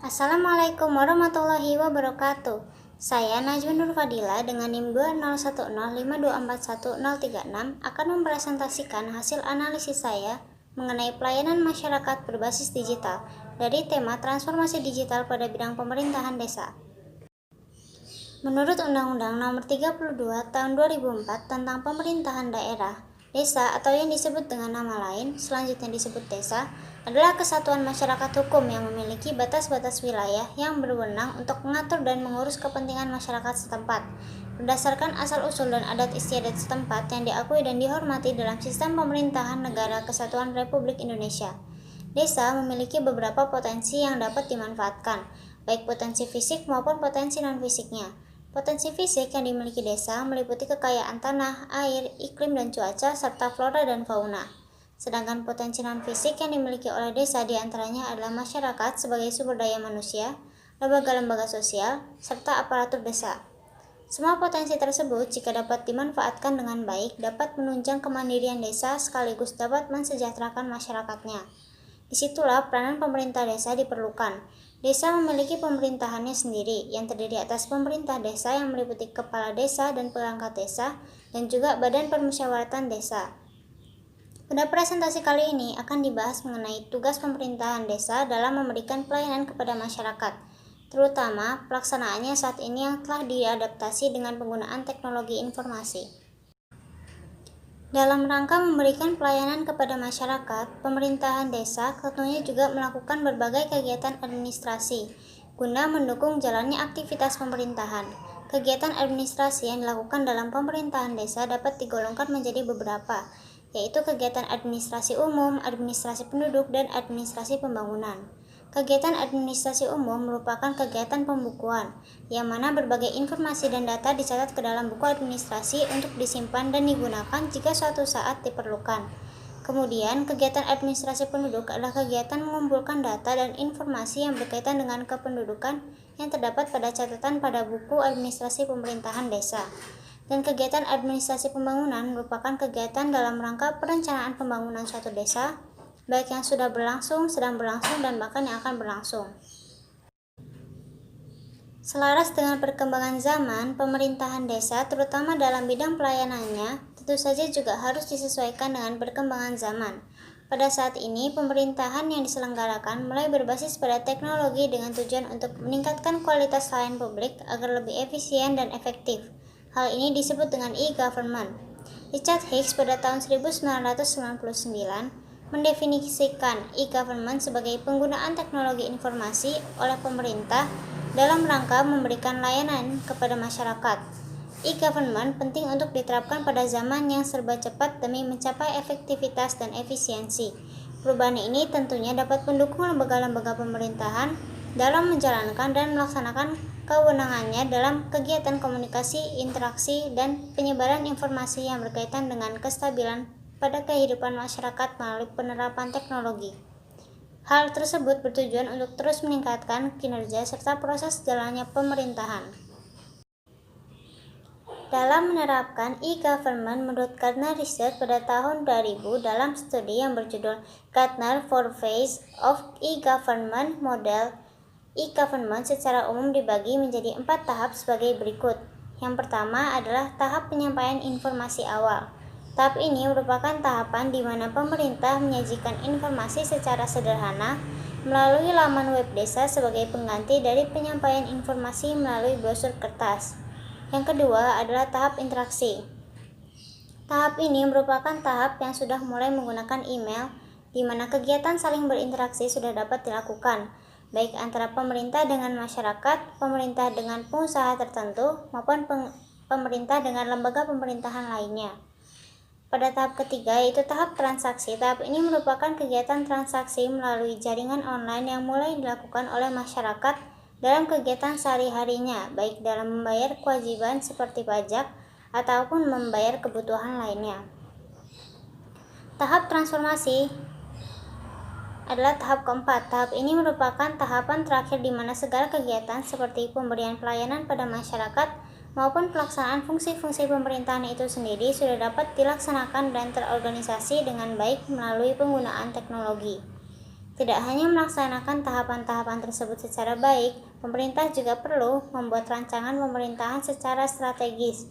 Assalamualaikum warahmatullahi wabarakatuh. Saya Najwa Nur Fadila dengan NIM 20105241036 akan mempresentasikan hasil analisis saya mengenai pelayanan masyarakat berbasis digital dari tema transformasi digital pada bidang pemerintahan desa. Menurut Undang-Undang Nomor 32 Tahun 2004 tentang Pemerintahan Daerah, desa atau yang disebut dengan nama lain, selanjutnya disebut desa, adalah kesatuan masyarakat hukum yang memiliki batas-batas wilayah yang berwenang untuk mengatur dan mengurus kepentingan masyarakat setempat, berdasarkan asal-usul dan adat istiadat setempat yang diakui dan dihormati dalam sistem pemerintahan Negara Kesatuan Republik Indonesia. Desa memiliki beberapa potensi yang dapat dimanfaatkan, baik potensi fisik maupun potensi non-fisiknya. Potensi fisik yang dimiliki desa meliputi kekayaan tanah, air, iklim dan cuaca, serta flora dan fauna. Sedangkan potensi non-fisik yang dimiliki oleh desa diantaranya adalah masyarakat sebagai sumber daya manusia, lembaga-lembaga sosial, serta aparatur desa. Semua potensi tersebut, jika dapat dimanfaatkan dengan baik, dapat menunjang kemandirian desa sekaligus dapat mensejahterakan masyarakatnya. Disitulah peranan pemerintah desa diperlukan. Desa memiliki pemerintahannya sendiri, yang terdiri atas pemerintah desa yang meliputi kepala desa dan perangkat desa, dan juga badan permusyawaratan desa. Pada presentasi kali ini akan dibahas mengenai tugas pemerintahan desa dalam memberikan pelayanan kepada masyarakat, terutama pelaksanaannya saat ini yang telah diadaptasi dengan penggunaan teknologi informasi. Dalam rangka memberikan pelayanan kepada masyarakat, pemerintahan desa tentunya juga melakukan berbagai kegiatan administrasi guna mendukung jalannya aktivitas pemerintahan. Kegiatan administrasi yang dilakukan dalam pemerintahan desa dapat digolongkan menjadi beberapa, yaitu kegiatan administrasi umum, administrasi penduduk, dan administrasi pembangunan. Kegiatan administrasi umum merupakan kegiatan pembukuan, yang mana berbagai informasi dan data dicatat ke dalam buku administrasi untuk disimpan dan digunakan jika suatu saat diperlukan. Kemudian, kegiatan administrasi penduduk adalah kegiatan mengumpulkan data dan informasi yang berkaitan dengan kependudukan yang terdapat pada catatan pada buku administrasi pemerintahan desa. Dan kegiatan administrasi pembangunan merupakan kegiatan dalam rangka perencanaan pembangunan suatu desa, baik yang sudah berlangsung, sedang berlangsung, dan bahkan yang akan berlangsung. Selaras dengan perkembangan zaman, pemerintahan desa, terutama dalam bidang pelayanannya, tentu saja juga harus disesuaikan dengan perkembangan zaman. Pada saat ini, pemerintahan yang diselenggarakan mulai berbasis pada teknologi dengan tujuan untuk meningkatkan kualitas layanan publik agar lebih efisien dan efektif. Hal ini disebut dengan e-government. Richard Hicks pada tahun 1999 mendefinisikan e-government sebagai penggunaan teknologi informasi oleh pemerintah dalam rangka memberikan layanan kepada masyarakat. E-government penting untuk diterapkan pada zaman yang serba cepat demi mencapai efektivitas dan efisiensi. Perubahan ini tentunya dapat mendukung lembaga-lembaga pemerintahan dalam menjalankan dan melaksanakan kewenangannya dalam kegiatan komunikasi, interaksi, dan penyebaran informasi yang berkaitan dengan kestabilan pada kehidupan masyarakat melalui penerapan teknologi. Hal tersebut bertujuan untuk terus meningkatkan kinerja serta proses jalannya pemerintahan. Dalam menerapkan e-government, menurut Gartner Research pada tahun 2000 dalam studi yang berjudul Gartner 4 Phases of E-Government Model, e-government secara umum dibagi menjadi 4 tahap sebagai berikut. Yang pertama adalah tahap penyampaian informasi awal. Tahap ini merupakan tahapan di mana pemerintah menyajikan informasi secara sederhana melalui laman web desa sebagai pengganti dari penyampaian informasi melalui brosur kertas. Yang kedua adalah tahap interaksi. Tahap ini merupakan tahap yang sudah mulai menggunakan email, di mana kegiatan saling berinteraksi sudah dapat dilakukan, baik antara pemerintah dengan masyarakat, pemerintah dengan pengusaha tertentu, maupun pemerintah dengan lembaga pemerintahan lainnya. Pada tahap ketiga, yaitu tahap transaksi. Tahap ini merupakan kegiatan transaksi melalui jaringan online yang mulai dilakukan oleh masyarakat dalam kegiatan sehari-harinya, baik dalam membayar kewajiban seperti pajak ataupun membayar kebutuhan lainnya. Tahap transformasi adalah tahap keempat. Tahap ini merupakan tahapan terakhir di mana segala kegiatan seperti pemberian pelayanan pada masyarakat maupun pelaksanaan fungsi-fungsi pemerintahan itu sendiri sudah dapat dilaksanakan dan terorganisasi dengan baik melalui penggunaan teknologi. Tidak hanya melaksanakan tahapan-tahapan tersebut secara baik, pemerintah juga perlu membuat rancangan pemerintahan secara strategis.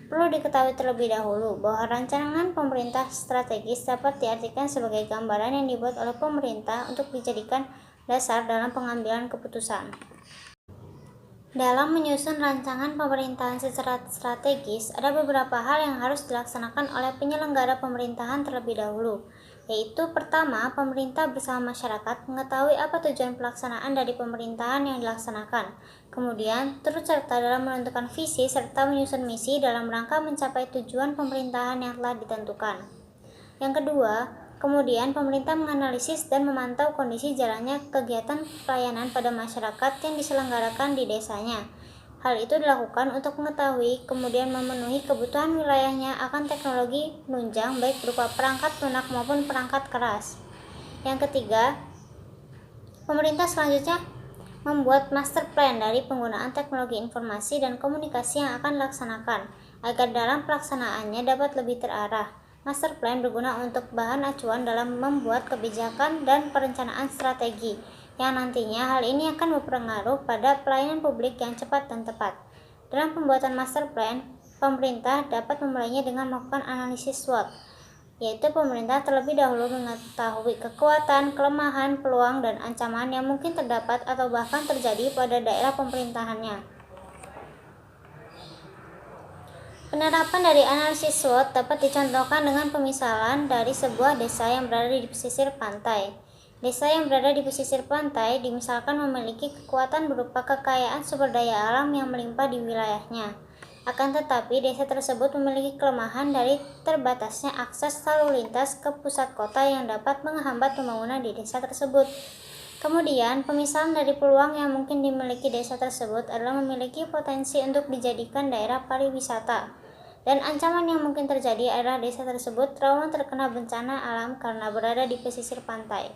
Perlu diketahui terlebih dahulu bahwa rancangan pemerintah strategis dapat diartikan sebagai gambaran yang dibuat oleh pemerintah untuk dijadikan dasar dalam pengambilan keputusan. Dalam menyusun rancangan pemerintahan secara strategis, ada beberapa hal yang harus dilaksanakan oleh penyelenggara pemerintahan terlebih dahulu, yaitu pertama, pemerintah bersama masyarakat mengetahui apa tujuan pelaksanaan dari pemerintahan yang dilaksanakan. Kemudian, turut serta dalam menentukan visi serta menyusun misi dalam rangka mencapai tujuan pemerintahan yang telah ditentukan. Yang kedua, kemudian pemerintah menganalisis dan memantau kondisi jalannya kegiatan pelayanan pada masyarakat yang diselenggarakan di desanya. Hal itu dilakukan untuk mengetahui kemudian memenuhi kebutuhan wilayahnya akan teknologi penunjang baik berupa perangkat lunak maupun perangkat keras. Yang ketiga, pemerintah selanjutnya membuat master plan dari penggunaan teknologi informasi dan komunikasi yang akan dilaksanakan agar dalam pelaksanaannya dapat lebih terarah. Master plan berguna untuk bahan acuan dalam membuat kebijakan dan perencanaan strategi, yang nantinya hal ini akan berpengaruh pada pelayanan publik yang cepat dan tepat. Dalam pembuatan master plan, pemerintah dapat memulainya dengan melakukan analisis SWOT, yaitu pemerintah terlebih dahulu mengetahui kekuatan, kelemahan, peluang, dan ancaman yang mungkin terdapat atau bahkan terjadi pada daerah pemerintahannya. Penerapan dari analisis SWOT dapat dicontohkan dengan pemisalan dari sebuah desa yang berada di pesisir pantai. Desa yang berada di pesisir pantai dimisalkan memiliki kekuatan berupa kekayaan sumber daya alam yang melimpah di wilayahnya. Akan tetapi, desa tersebut memiliki kelemahan dari terbatasnya akses lalu lintas ke pusat kota yang dapat menghambat pembangunan di desa tersebut. Kemudian, pemisahan dari peluang yang mungkin dimiliki desa tersebut adalah memiliki potensi untuk dijadikan daerah pariwisata. Dan ancaman yang mungkin terjadi adalah desa tersebut rawan terkena bencana alam karena berada di pesisir pantai.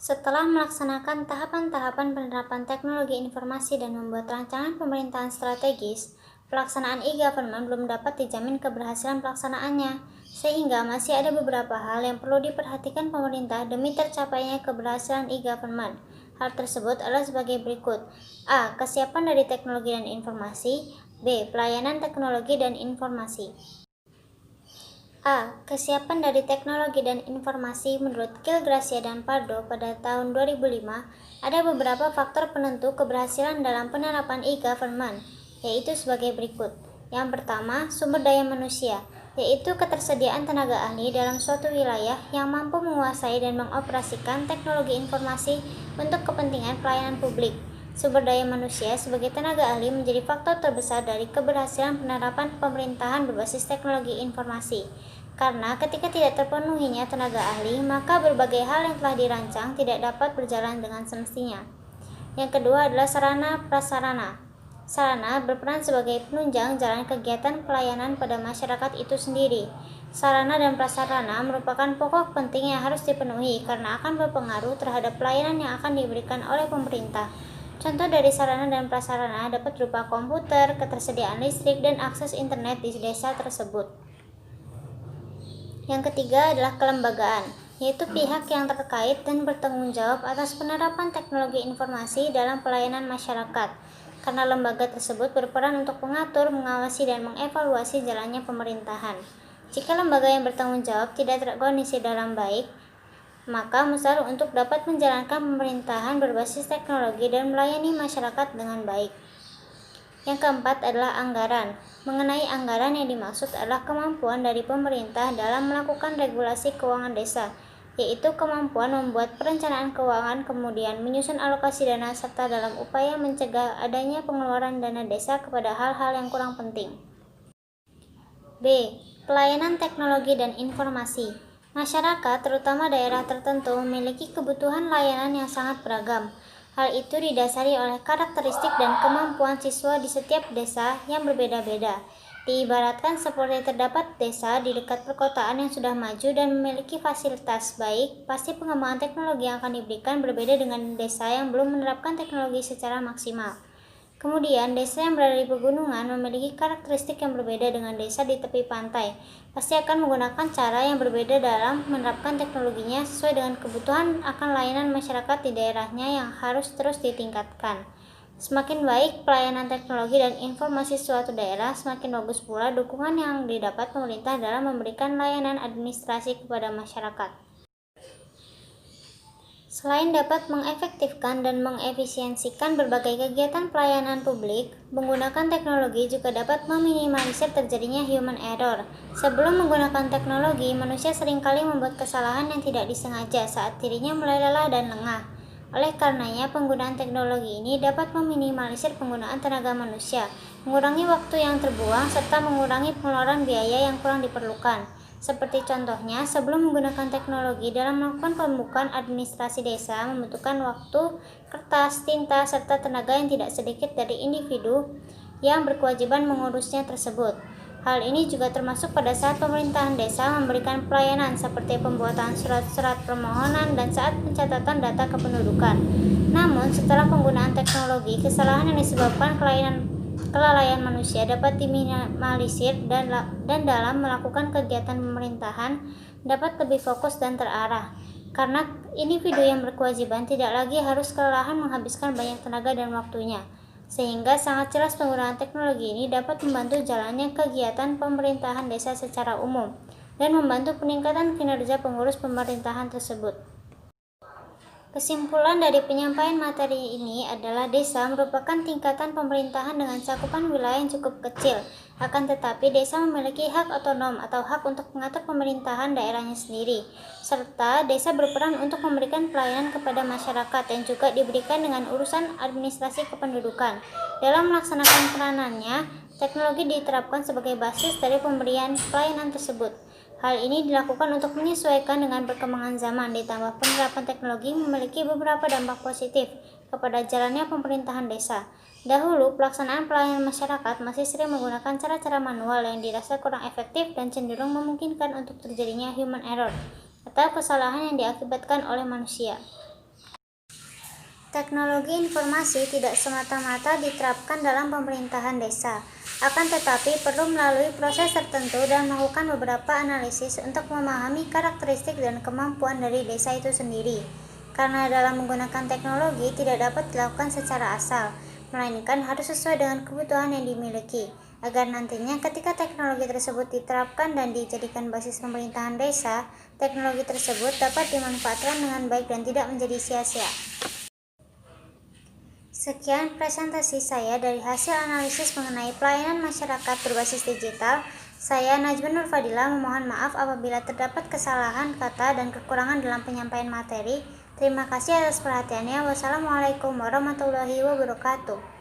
Setelah melaksanakan tahapan-tahapan penerapan teknologi informasi dan membuat rancangan pemerintahan strategis, pelaksanaan e-government belum dapat dijamin keberhasilan pelaksanaannya, sehingga masih ada beberapa hal yang perlu diperhatikan pemerintah demi tercapainya keberhasilan e-government. Hal tersebut adalah sebagai berikut. A. Kesiapan dari teknologi dan informasi. B. Pelayanan teknologi dan informasi. A. Kesiapan dari teknologi dan informasi. Menurut Gil Gracia dan Pardo pada tahun 2005, ada beberapa faktor penentu keberhasilan dalam penerapan e-government, yaitu sebagai berikut. Yang pertama, sumber daya manusia, yaitu ketersediaan tenaga ahli dalam suatu wilayah yang mampu menguasai dan mengoperasikan teknologi informasi untuk kepentingan pelayanan publik. Sumber daya manusia sebagai tenaga ahli menjadi faktor terbesar dari keberhasilan penerapan pemerintahan berbasis teknologi informasi. Karena ketika tidak terpenuhinya tenaga ahli, maka berbagai hal yang telah dirancang tidak dapat berjalan dengan semestinya. Yang kedua adalah sarana prasarana. Sarana berperan sebagai penunjang jalan kegiatan pelayanan pada masyarakat itu sendiri. Sarana dan prasarana merupakan pokok penting yang harus dipenuhi karena akan berpengaruh terhadap pelayanan yang akan diberikan oleh pemerintah. Contoh dari sarana dan prasarana dapat berupa komputer, ketersediaan listrik, dan akses internet di desa tersebut. Yang ketiga adalah kelembagaan, yaitu pihak yang terkait dan bertanggung jawab atas penerapan teknologi informasi dalam pelayanan masyarakat, karena lembaga tersebut berperan untuk mengatur, mengawasi, dan mengevaluasi jalannya pemerintahan. Jika lembaga yang bertanggung jawab tidak terorganisir dalam baik, maka mustahil untuk dapat menjalankan pemerintahan berbasis teknologi dan melayani masyarakat dengan baik. Yang keempat adalah anggaran. Mengenai anggaran yang dimaksud adalah kemampuan dari pemerintah dalam melakukan regulasi keuangan desa, yaitu kemampuan membuat perencanaan keuangan, kemudian menyusun alokasi dana, serta dalam upaya mencegah adanya pengeluaran dana desa kepada hal-hal yang kurang penting. B. Pelayanan teknologi dan informasi. Masyarakat, terutama daerah tertentu, memiliki kebutuhan layanan yang sangat beragam. Hal itu didasari oleh karakteristik dan kemampuan siswa di setiap desa yang berbeda-beda. Diibaratkan seperti terdapat desa di dekat perkotaan yang sudah maju dan memiliki fasilitas baik, pasti pengembangan teknologi yang akan diberikan berbeda dengan desa yang belum menerapkan teknologi secara maksimal. Kemudian, desa yang berada di pegunungan memiliki karakteristik yang berbeda dengan desa di tepi pantai. Pasti akan menggunakan cara yang berbeda dalam menerapkan teknologinya sesuai dengan kebutuhan akan layanan masyarakat di daerahnya yang harus terus ditingkatkan. Semakin baik pelayanan teknologi dan informasi suatu daerah, semakin bagus pula dukungan yang didapat pemerintah dalam memberikan layanan administrasi kepada masyarakat. Selain dapat mengefektifkan dan mengefisiensikan berbagai kegiatan pelayanan publik, menggunakan teknologi juga dapat meminimalisir terjadinya human error. Sebelum menggunakan teknologi, manusia seringkali membuat kesalahan yang tidak disengaja saat dirinya mulai lelah dan lengah. Oleh karenanya, penggunaan teknologi ini dapat meminimalisir penggunaan tenaga manusia, mengurangi waktu yang terbuang, serta mengurangi pengeluaran biaya yang kurang diperlukan. Seperti contohnya, sebelum menggunakan teknologi dalam melakukan pembukaan administrasi desa membutuhkan waktu, kertas, tinta, serta tenaga yang tidak sedikit dari individu yang berkewajiban mengurusnya tersebut. Hal ini juga termasuk pada saat pemerintahan desa memberikan pelayanan seperti pembuatan surat-surat permohonan dan saat pencatatan data kependudukan. Namun, setelah penggunaan teknologi, kesalahan yang disebabkan kelalaian manusia dapat diminimalisir dan dalam melakukan kegiatan pemerintahan dapat lebih fokus dan terarah. Karena individu yang berkewajiban tidak lagi harus kelelahan menghabiskan banyak tenaga dan waktunya. Sehingga sangat jelas penggunaan teknologi ini dapat membantu jalannya kegiatan pemerintahan desa secara umum dan membantu peningkatan kinerja pengurus pemerintahan tersebut. Kesimpulan dari penyampaian materi ini adalah desa merupakan tingkatan pemerintahan dengan cakupan wilayah yang cukup kecil. Akan tetapi, desa memiliki hak otonom atau hak untuk mengatur pemerintahan daerahnya sendiri. Serta, desa berperan untuk memberikan pelayanan kepada masyarakat yang juga diberikan dengan urusan administrasi kependudukan. Dalam melaksanakan peranannya, teknologi diterapkan sebagai basis dari pemberian pelayanan tersebut. Hal ini dilakukan untuk menyesuaikan dengan perkembangan zaman, ditambah penerapan teknologi memiliki beberapa dampak positif kepada jalannya pemerintahan desa. Dahulu, pelaksanaan pelayanan masyarakat masih sering menggunakan cara-cara manual yang dirasa kurang efektif dan cenderung memungkinkan untuk terjadinya human error atau kesalahan yang diakibatkan oleh manusia. Teknologi informasi tidak semata-mata diterapkan dalam pemerintahan desa, akan tetapi perlu melalui proses tertentu dan melakukan beberapa analisis untuk memahami karakteristik dan kemampuan dari desa itu sendiri. Karena dalam menggunakan teknologi tidak dapat dilakukan secara asal, melainkan harus sesuai dengan kebutuhan yang dimiliki, agar nantinya ketika teknologi tersebut diterapkan dan dijadikan basis pemerintahan desa, teknologi tersebut dapat dimanfaatkan dengan baik dan tidak menjadi sia-sia. Sekian presentasi saya dari hasil analisis mengenai pelayanan masyarakat berbasis digital. Saya Najma Nur Fadila memohon maaf apabila terdapat kesalahan kata dan kekurangan dalam penyampaian materi. Terima kasih atas perhatiannya. Wassalamualaikum warahmatullahi wabarakatuh.